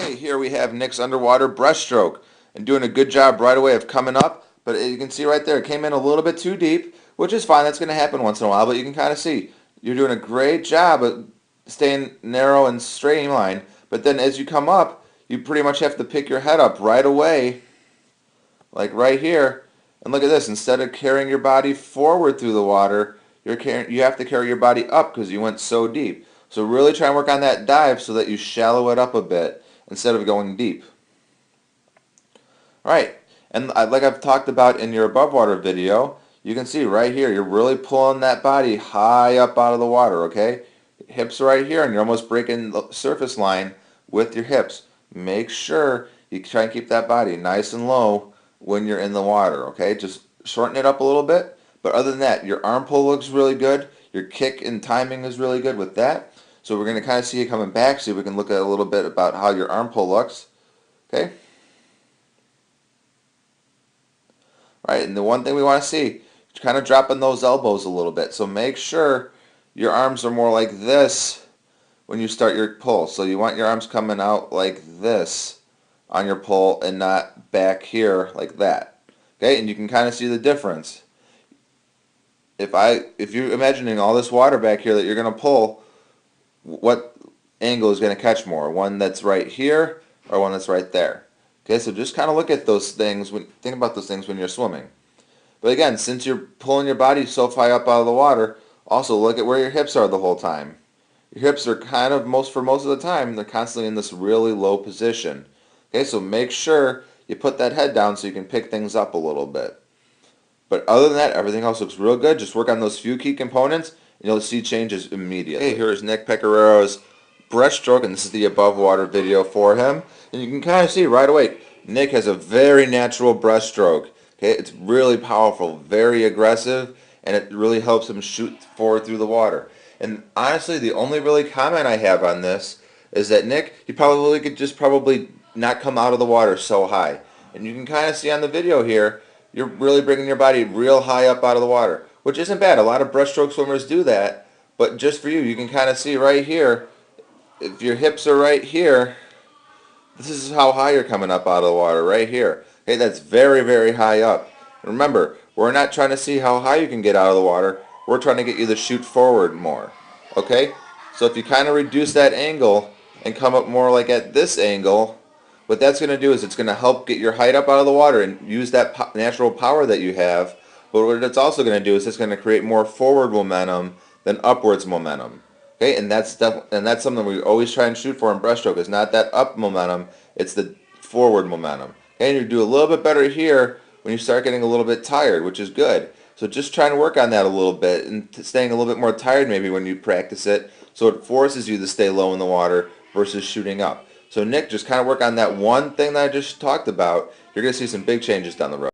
Okay, here we have Nick's underwater breaststroke and doing a good job right away of coming up. But you can see right there, it came in a little bit too deep, which is fine. That's going to happen once in a while. But you can kind of see you're doing a great job of staying narrow and streamlined. But then as you come up, you pretty much have to pick your head up right away, like right here. And look at this. Instead of carrying your body forward through the water, you have to carry your body up because you went so deep. So really try and work on that dive so that you shallow it up a bit instead of going deep. Alright, and like I've talked about in your above water video, you can see right here, you're really pulling that body high up out of the water, okay? Hips right here, and you're almost breaking the surface line with your hips. Make sure you try and keep that body nice and low when you're in the water, okay? Just shorten it up a little bit, but other than that, your arm pull looks really good. Your kick and timing is really good with that. So we're going to kind of see you coming back, so we can look at a little bit about how your arm pull looks. Okay? Alright, and the one thing we want to see is kind of dropping those elbows a little bit. So make sure your arms are more like this when you start your pull. So you want your arms coming out like this on your pull and not back here like that. Okay, and you can kind of see the difference. If you're imagining all this water back here that you're going to pull, what angle is going to catch more? One that's right here or one that's right there? Okay, so just kind of look at those things, think about those things when you're swimming. But again, since you're pulling your body so far up out of the water, also look at where your hips are the whole time. Your hips are kind of, for most of the time, they're constantly in this really low position. Okay, so make sure you put that head down so you can pick things up a little bit. But other than that, everything else looks real good. Just work on those few key components, and you'll see changes immediately. Hey, here's Nick Pecораro's breaststroke, and this is the above water video for him. And you can kind of see right away, Nick has a very natural breaststroke. Okay, it's really powerful, very aggressive, and it really helps him shoot forward through the water. And honestly, the only really comment I have on this is that Nick, he probably could just not come out of the water so high. And you can kind of see on the video here, you're really bringing your body real high up out of the water, which isn't bad. A lot of breaststroke swimmers do that, but just for you, you can kind of see right here, if your hips are right here, this is how high you're coming up out of the water, right here. Okay, that's very, very high up. Remember, we're not trying to see how high you can get out of the water. We're trying to get you to shoot forward more. Okay? So if you kind of reduce that angle and come up more like at this angle, what that's going to do is it's going to help get your height up out of the water and use that natural power that you have. But what it's also going to do is it's going to create more forward momentum than upwards momentum. Okay, and that's something we always try and shoot for in breaststroke. It's not that up momentum, it's the forward momentum. Okay, and you do a little bit better here when you start getting a little bit tired, which is good. So just trying to work on that a little bit and staying a little bit more tired maybe when you practice it, so it forces you to stay low in the water versus shooting up. So Nick, just kind of work on that one thing that I just talked about. You're going to see some big changes down the road.